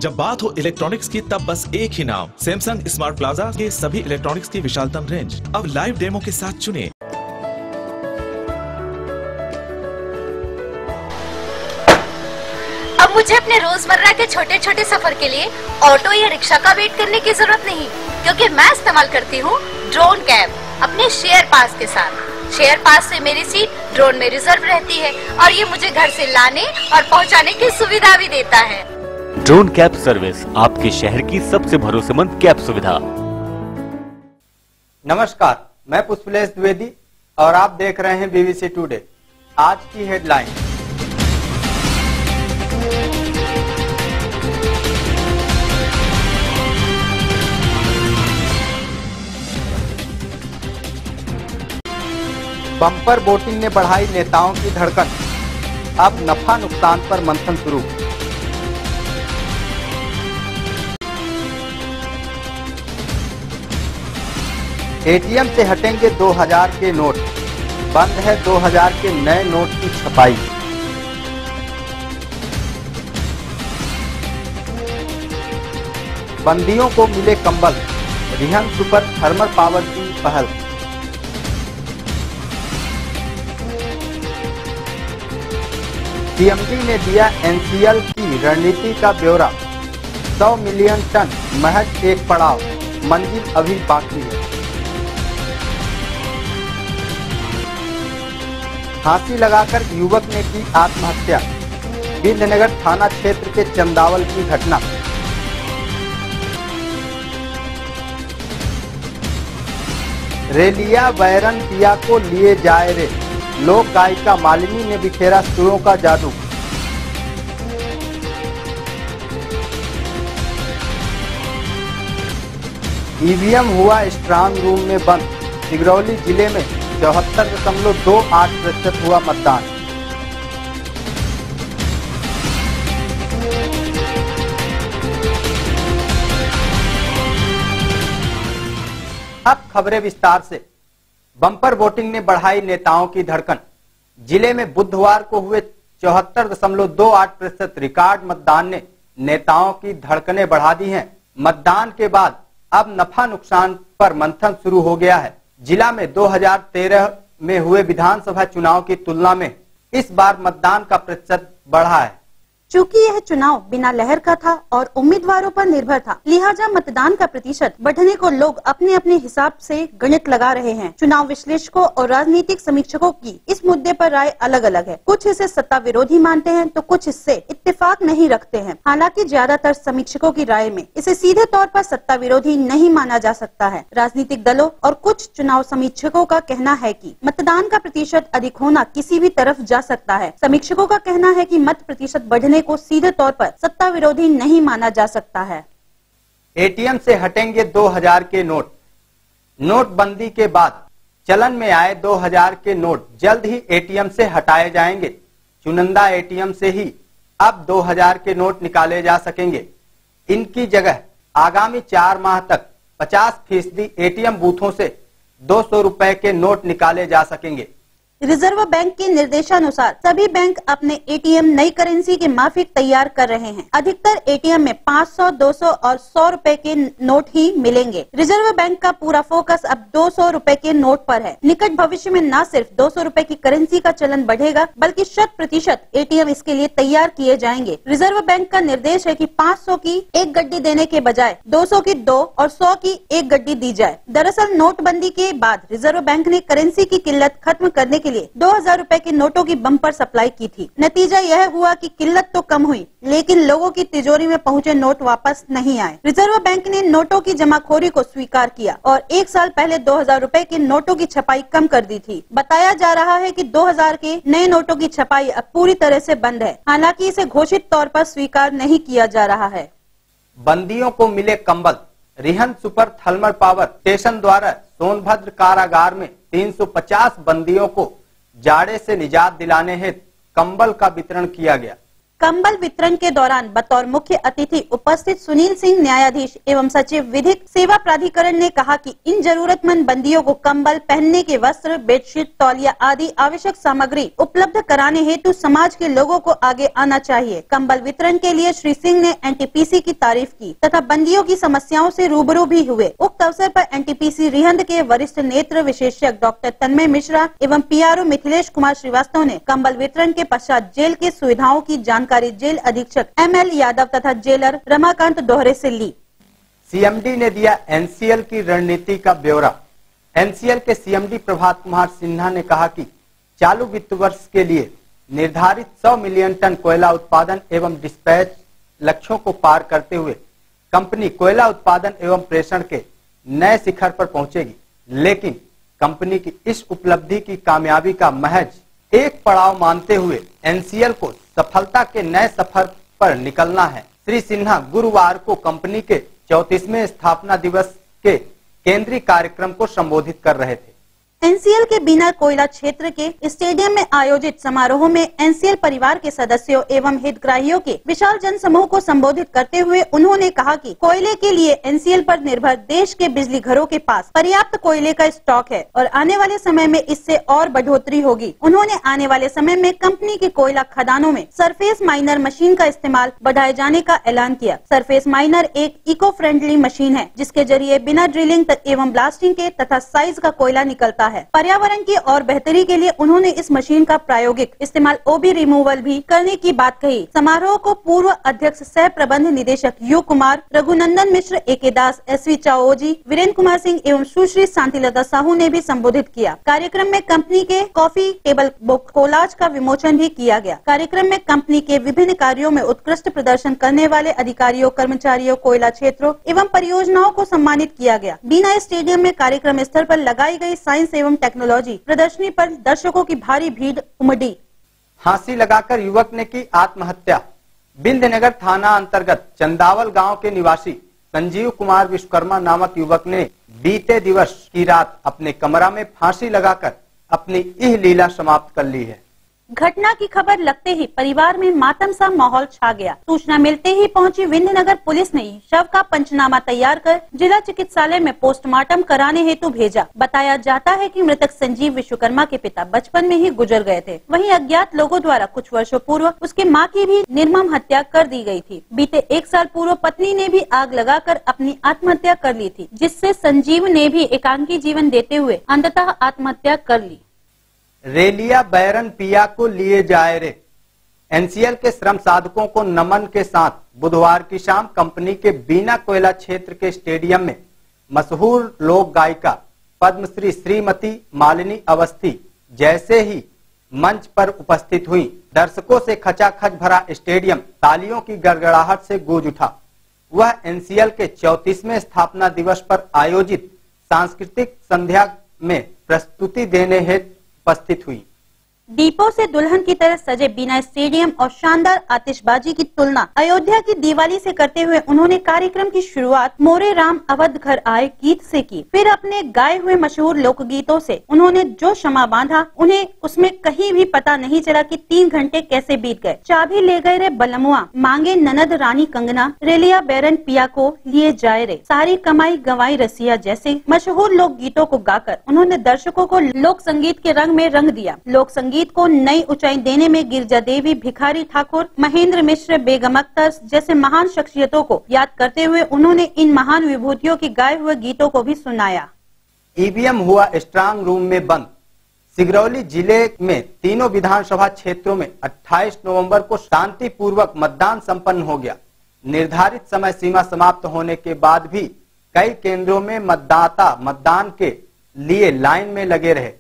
जब बात हो इलेक्ट्रॉनिक्स की तब बस एक ही नाम, सैमसंग स्मार्ट प्लाजा के सभी इलेक्ट्रॉनिक्स की विशालतम रेंज। अब लाइव डेमो के साथ चुने। अब मुझे अपने रोजमर्रा के छोटे छोटे सफर के लिए ऑटो या रिक्शा का वेट करने की जरूरत नहीं, क्योंकि मैं इस्तेमाल करती हूँ ड्रोन कैब अपने शेयर पास के साथ। शेयर पास से मेरी सीट ड्रोन में रिजर्व रहती है और ये मुझे घर से लाने और पहुँचाने की सुविधा भी देता है। ड्रोन कैब सर्विस, आपके शहर की सबसे भरोसेमंद कैब सुविधा। नमस्कार, मैं पुष्पलेश द्विवेदी और आप देख रहे हैं बीबीसी टुडे। आज की हेडलाइन, बम्पर वोटिंग ने बढ़ाई नेताओं की धड़कन, अब नफा नुकसान पर मंथन शुरू। एटीएम से हटेंगे 2000 के नोट, बंद है 2000 के नए नोट की छपाई। बंदियों को मिले कंबल, रिहन सुपर थर्मल पावर की पहल। सीएमडी ने दिया एनसीएल की रणनीति का ब्यौरा, 100 मिलियन टन महज एक पड़ाव, मंजिल अभी बाकी है। फांसी लगाकर युवक ने की आत्महत्या, विंध्यनगर थाना क्षेत्र के चंदावल की घटना। रेलिया बैरन पिया को लिए जाए रे, लोक गायिका मालिनी ने बिखेरा सुरों का जादू। ईवीएम हुआ स्ट्रांग रूम में बंद, सिगरौली जिले में 74.28% हुआ मतदान। अब खबरें विस्तार से। बम्पर वोटिंग ने बढ़ाई नेताओं की धड़कन। जिले में बुधवार को हुए 74.28% रिकॉर्ड मतदान ने नेताओं की धड़कनें बढ़ा दी हैं। मतदान के बाद अब नफा नुकसान पर मंथन शुरू हो गया है। जिला में 2013 में हुए विधानसभा चुनाव की तुलना में इस बार मतदान का प्रतिशत बढ़ा है। चूँकि यह चुनाव बिना लहर का था और उम्मीदवारों पर निर्भर था, लिहाजा मतदान का प्रतिशत बढ़ने को लोग अपने अपने हिसाब से गणित लगा रहे हैं। चुनाव विश्लेषकों और राजनीतिक समीक्षकों की इस मुद्दे पर राय अलग अलग है। कुछ इसे सत्ता विरोधी मानते हैं तो कुछ इससे इत्तेफाक नहीं रखते हैं। हालांकि ज्यादातर समीक्षकों की राय में इसे सीधे तौर पर सत्ता विरोधी नहीं माना जा सकता है। राजनीतिक दलों और कुछ चुनाव समीक्षकों का कहना है कि मतदान का प्रतिशत अधिक होना किसी भी तरफ जा सकता है। समीक्षकों का कहना है कि मत प्रतिशत बढ़ने को सीधे तौर पर सत्ता विरोधी नहीं माना जा सकता है। एटीएम से हटेंगे 2000 के नोट। नोटबंदी के बाद चलन में आए 2000 के नोट जल्द ही एटीएम से हटाए जाएंगे। चुनिंदा एटीएम से ही अब 2000 के नोट निकाले जा सकेंगे। इनकी जगह आगामी 4 माह तक 50% एटीएम बूथों से 200 रुपए के नोट निकाले जा सकेंगे। रिजर्व बैंक के निर्देशानुसार सभी बैंक अपने एटीएम नई करेंसी के माफिक तैयार कर रहे हैं। अधिकतर एटीएम में 500, 200 और 100 रुपए के नोट ही मिलेंगे। रिजर्व बैंक का पूरा फोकस अब 200 रुपए के नोट पर है। निकट भविष्य में न सिर्फ 200 रुपए की करेंसी का चलन बढ़ेगा, बल्कि 100% एटीएम इसके लिए तैयार किए जाएंगे। रिजर्व बैंक का निर्देश है कि 500 की एक गड्डी देने के बजाय 200 की 2 और 100 की एक गड्डी दी जाए। दरअसल नोटबंदी के बाद रिजर्व बैंक ने करेंसी की किल्लत खत्म करने के लिए 2000 रुपए के नोटों की बम्पर सप्लाई की थी। नतीजा यह हुआ कि किल्लत तो कम हुई, लेकिन लोगों की तिजोरी में पहुंचे नोट वापस नहीं आए। रिजर्व बैंक ने नोटों की जमाखोरी को स्वीकार किया और 1 साल पहले 2000 रुपए के नोटों की छपाई कम कर दी थी। बताया जा रहा है कि 2000 के नए नोटों की छपाई अब पूरी तरह से बंद है। हालांकि इसे घोषित तौर पर स्वीकार नहीं किया जा रहा है। बंदियों को मिले कंबल, रिहन सुपर थर्मल पावर स्टेशन द्वारा सोनभद्र कारागार में 350 बंदियों को जाड़े से निजात दिलाने हेतु कंबल का वितरण किया गया। कंबल वितरण के दौरान बतौर मुख्य अतिथि उपस्थित सुनील सिंह, न्यायाधीश एवं सचिव विधिक सेवा प्राधिकरण ने कहा कि इन जरूरतमंद बंदियों को कंबल, पहनने के वस्त्र, बेडशीट, तौलिया आदि आवश्यक सामग्री उपलब्ध कराने हेतु समाज के लोगों को आगे आना चाहिए। कंबल वितरण के लिए श्री सिंह ने एनटीपीसी की तारीफ की तथा बंदियों की समस्याओं से रूबरू भी हुए। उक्त अवसर पर एनटीपीसी रिहंद के वरिष्ठ नेत्र विशेषज्ञ डॉक्टर तन्मय मिश्रा एवं पीआरओ मिथिलेश कुमार श्रीवास्तव ने कंबल वितरण के पश्चात जेल की सुविधाओं की जानकारी जेल अधीक्षक एमएल यादव तथा जेलर रमाकांत दोहरे से ली। सीएमडी ने दिया एनसीएल की रणनीति का ब्यौरा। एनसीएल के सीएमडी प्रभात कुमार सिन्हा ने कहा कि चालू वित्त वर्ष के लिए निर्धारित 100 मिलियन टन कोयला उत्पादन एवं डिस्पैच लक्ष्यों को पार करते हुए कंपनी कोयला उत्पादन एवं प्रेषण के नए शिखर पर पहुंचेगी। लेकिन कंपनी की इस उपलब्धि की कामयाबी का महज एक पड़ाव मानते हुए एनसीएल को सफलता के नए सफर पर निकलना है। श्री सिन्हा गुरुवार को कंपनी के 34वें स्थापना दिवस के केंद्रीय कार्यक्रम को संबोधित कर रहे थे। एनसीएल के बीना कोयला क्षेत्र के स्टेडियम में आयोजित समारोह में एनसीएल परिवार के सदस्यों एवं हितग्राहियों के विशाल जन समूह को संबोधित करते हुए उन्होंने कहा कि कोयले के लिए एनसीएल पर निर्भर देश के बिजली घरों के पास पर्याप्त कोयले का स्टॉक है और आने वाले समय में इससे और बढ़ोतरी होगी। उन्होंने आने वाले समय में कंपनी के कोयला खदानों में सरफेस माइनर मशीन का इस्तेमाल बढ़ाए जाने का ऐलान किया। सरफेस माइनर एक इको फ्रेंडली मशीन है जिसके जरिए बिना ड्रिलिंग एवं ब्लास्टिंग के तथा साइज का कोयला निकलता है। पर्यावरण की और बेहतरी के लिए उन्होंने इस मशीन का प्रायोगिक इस्तेमाल ओबी रिमूवल भी करने की बात कही। समारोह को पूर्व अध्यक्ष सह प्रबंध निदेशक U Kumar, Raghunandan Mishra, AK Das, SV Chaoji, Virendra Kumar Singh एवं सुश्री शांतिलता साहू ने भी संबोधित किया। कार्यक्रम में कंपनी के कॉफी टेबल बुक कोलाज का विमोचन भी किया गया। कार्यक्रम में कंपनी के विभिन्न कार्यों में उत्कृष्ट प्रदर्शन करने वाले अधिकारियों, कर्मचारियों, कोयला क्षेत्रों एवं परियोजनाओं को सम्मानित किया गया। बीना स्टेडियम में कार्यक्रम स्थल पर लगाई गई साइंस एवं टेक्नोलॉजी प्रदर्शनी पर दर्शकों की भारी भीड़ उमड़ी। फांसी लगाकर युवक ने की आत्महत्या। बिंदनगर थाना अंतर्गत चंदावल गांव के निवासी संजीव कुमार विश्वकर्मा नामक युवक ने बीते दिवस की रात अपने कमरा में फांसी लगाकर अपनी इह लीला समाप्त कर ली है। घटना की खबर लगते ही परिवार में मातम सा माहौल छा गया। सूचना मिलते ही पहुंची विंध्यनगर पुलिस ने शव का पंचनामा तैयार कर जिला चिकित्सालय में पोस्टमार्टम कराने हेतु भेजा। बताया जाता है कि मृतक संजीव विश्वकर्मा के पिता बचपन में ही गुजर गए थे। वहीं अज्ञात लोगों द्वारा कुछ वर्षों पूर्व उसके मां की भी निर्मम हत्या कर दी गई थी। बीते 1 साल पूर्व पत्नी ने भी आग लगाकर अपनी आत्महत्या कर ली थी, जिससे संजीव ने भी एकांकी जीवन देते हुए अंततः आत्महत्या कर ली। रेलिया बैरन पिया को लिए जाए रे। एनसीएल के श्रम साधकों को नमन के साथ बुधवार की शाम कंपनी के बीना कोयला क्षेत्र के स्टेडियम में मशहूर लोक गायिका पद्मश्री श्रीमती मालिनी अवस्थी जैसे ही मंच पर उपस्थित हुई, दर्शकों से खचाखच भरा स्टेडियम तालियों की गड़गड़ाहट से गूंज उठा। वह एनसीएल के 34वें स्थापना दिवस पर आयोजित सांस्कृतिक संध्या में प्रस्तुति देने हेतु उपस्थित हुई। दीपों से दुल्हन की तरह सजे बीना स्टेडियम और शानदार आतिशबाजी की तुलना अयोध्या की दिवाली से करते हुए उन्होंने कार्यक्रम की शुरुआत मोरे राम अवध घर आए गीत से की। फिर अपने गाए हुए मशहूर लोकगीतों से उन्होंने जो शमा बांधा, उन्हें उसमें कहीं भी पता नहीं चला कि 3 घंटे कैसे बीत गए। चाबी ले गए रे बलमुआ, मांगे ननद रानी कंगना, रेलिया बैरन पिया को लिए जाए रे, सारी कमाई गंवाई रसिया जैसे मशहूर लोक गीतों को गाकर उन्होंने दर्शकों को लोक संगीत के रंग में रंग दिया। लोक संगीत को नई ऊंचाई देने में गिरजा देवी, भिखारी ठाकुर, महेंद्र मिश्र, बेगम अख्तर जैसे महान शख्सियतों को याद करते हुए उन्होंने इन महान विभूतियों के गाए हुए गीतों को भी सुनाया। ईवीएम हुआ स्ट्रांग रूम में बंद। सिगरौली जिले में तीनों विधानसभा क्षेत्रों में 28 नवंबर को शांतिपूर्वक मतदान संपन्न हो गया। निर्धारित समय सीमा समाप्त होने के बाद भी कई केंद्रों में मतदाता मतदान के लिए लाइन में लगे रहे।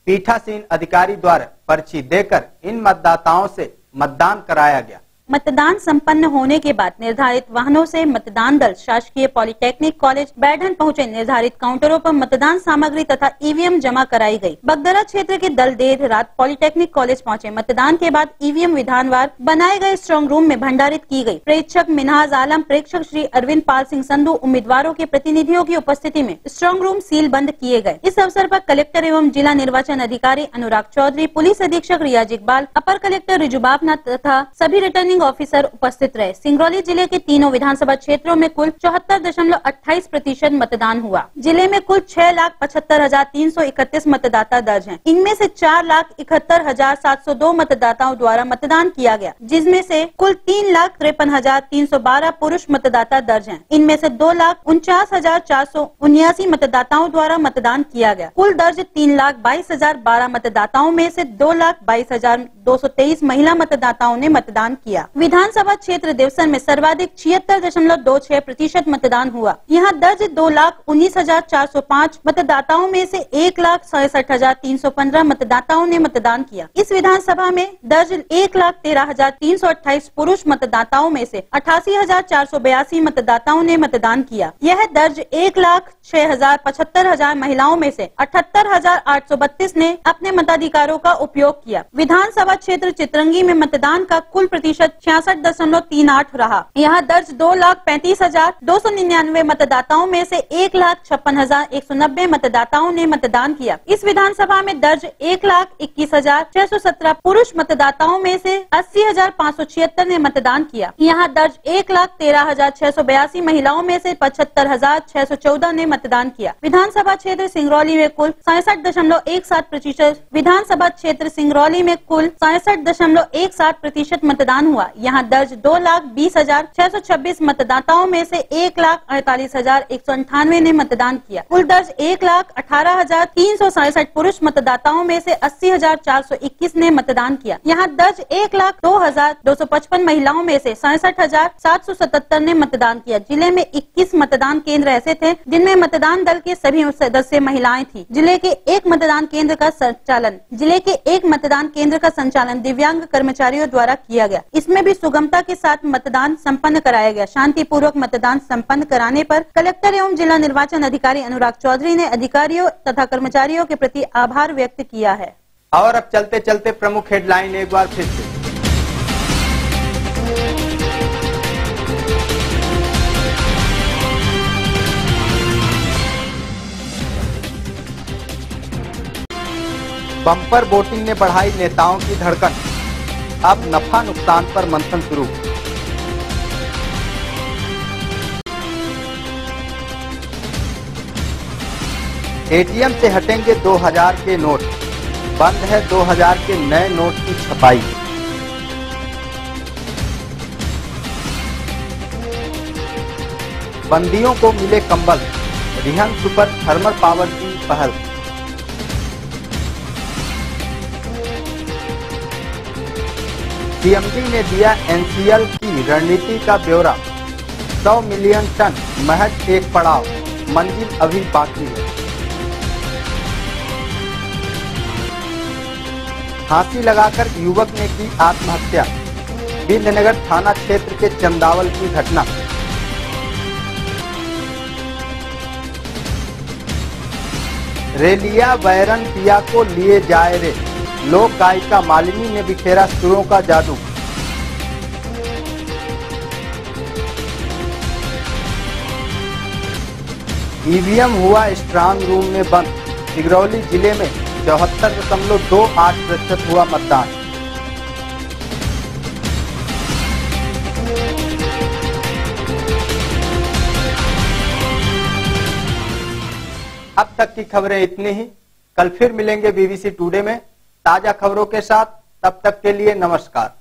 पीठासीन अधिकारी द्वारा पर्ची देकर इन मतदाताओं से मतदान कराया गया। मतदान संपन्न होने के बाद निर्धारित वाहनों से मतदान दल शासकीय पॉलिटेक्निक कॉलेज बैढ़न पहुंचे। निर्धारित काउंटरों पर मतदान सामग्री तथा ईवीएम जमा कराई गई। बगदरा क्षेत्र के दल देर रात पॉलिटेक्निक कॉलेज पहुंचे। मतदान के बाद ईवीएम विधानवार बनाए गए स्ट्रांग रूम में भंडारित की गई। प्रेक्षक मिनहाज आलम, प्रेक्षक श्री अरविंद पाल सिंह संधू, उम्मीदवारों के प्रतिनिधियों की उपस्थिति में स्ट्रांग रूम सील बंद किए गए। इस अवसर पर कलेक्टर एवं जिला निर्वाचन अधिकारी अनुराग चौधरी, पुलिस अधीक्षक रियाज इकबाल, अपर कलेक्टर रिजुबाबनाथ तथा सभी रिटर्निंग रिटर्निंग ऑफिसर उपस्थित रहे। सिंगरौली जिले के तीनों विधानसभा क्षेत्रों में कुल 74.28% मतदान हुआ। जिले में कुल 6,75,331 मतदाता दर्ज हैं। इनमें से 4,71,702 मतदाताओं द्वारा मतदान किया गया, जिसमें से कुल 3,53,312 पुरुष मतदाता दर्ज हैं। इनमें से 2,49,479 मतदाताओं द्वारा मतदान किया गया। कुल दर्ज 3,22,012 मतदाताओं में से 2,22,223 महिला मतदाताओं ने मतदान किया। विधानसभा क्षेत्र देवसर में सर्वाधिक 76.26% मतदान हुआ। यहाँ दर्ज 2,19,405 मतदाताओं में से 1,67,315 मतदाताओं ने मतदान किया। इस विधानसभा में दर्ज 1,13,328 पुरुष मतदाताओं में से 88,482 मतदाताओं ने मतदान किया। यह दर्ज 1,06,75,000 महिलाओं में से 78,832 ने अपने मताधिकारों का उपयोग किया। विधानसभा क्षेत्र चितरंगी में मतदान का कुल प्रतिशत 66.38 रहा। यहाँ दर्ज 2,35,299 मतदाताओं में से 1,56,190 मतदाताओं ने मतदान किया। इस विधानसभा में दर्ज 1,21,617 पुरुष मतदाताओं में से 80,576 ने मतदान किया। यहाँ दर्ज 1,13,682 महिलाओं में से 75,614 ने मतदान किया। विधानसभा क्षेत्र सिंगरौली में कुल 67.17%, विधानसभा क्षेत्र सिंगरौली में कुल 67.17% मतदान हुआ। यहाँ दर्ज 2,20,626 मतदाताओं में से 1,48,198 ने मतदान किया। कुल दर्ज 1,18,367 पुरुष मतदाताओं में से 80,421 ने मतदान किया। यहाँ दर्ज 1,02,255 महिलाओं में से 67,777 ने मतदान किया। जिले में 21 मतदान केंद्र ऐसे थे जिनमें मतदान दल के सभी सदस्य महिलाएं थी। जिले के एक मतदान केंद्र का संचालन दिव्यांग कर्मचारियों द्वारा किया गया। इसमें भी सुगमता के साथ मतदान संपन्न कराया गया। शांतिपूर्वक मतदान संपन्न कराने पर कलेक्टर एवं जिला निर्वाचन अधिकारी अनुराग चौधरी ने अधिकारियों तथा कर्मचारियों के प्रति आभार व्यक्त किया है। और अब चलते चलते प्रमुख हेडलाइन एक बार फिर से। बम्पर वोटिंग ने बढ़ाई नेताओं की धड़कन, अब नफा नुकसान पर मंथन शुरू। एटीएम से हटेंगे 2000 के नोट, बंद है 2000 के नए नोट की छपाई। बंदियों को मिले कंबल, रिहन सुपर थर्मल पावर की पहल। सीएमडी ने दिया एनसीएल की रणनीति का ब्यौरा, 100 मिलियन टन महज एक पड़ाव, मंजिल अभी बाकी है। फांसी लगाकर युवक ने की आत्महत्या, विंध्यनगर थाना क्षेत्र के चंदावल की घटना। रेलिया बैरन पिया को लिए जाए रे, लोक गायिका मालिनी ने बिखेरा सुरों का जादू। ईवीएम हुआ स्ट्रांग रूम में बंद, सिंगरौली जिले में 74.28% हुआ मतदान। अब तक की खबरें इतनी ही। कल फिर मिलेंगे बीबीसी टुडे में ताजा खबरों के साथ। तब तक के लिए नमस्कार।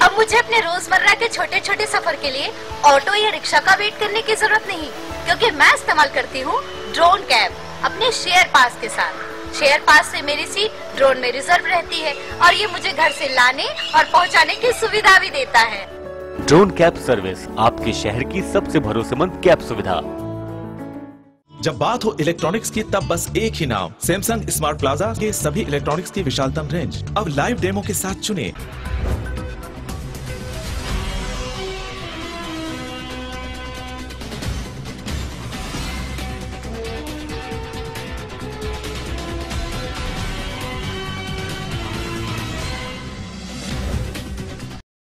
अब मुझे अपने रोजमर्रा के छोटे छोटे सफर के लिए ऑटो या रिक्शा का वेट करने की जरूरत नहीं, क्योंकि मैं इस्तेमाल करती हूँ ड्रोन कैब अपने शेयर पास के साथ। शेयर पास से मेरी सीट ड्रोन में रिजर्व रहती है और ये मुझे घर से लाने और पहुँचाने की सुविधा भी देता है। ड्रोन कैब सर्विस, आपके शहर की सबसे भरोसेमंद कैब सुविधा। जब बात हो इलेक्ट्रॉनिक्स की तब बस एक ही नाम, सैमसंग स्मार्ट प्लाजा के सभी इलेक्ट्रॉनिक्स की विशालतम रेंज। अब लाइव डेमो के साथ चुने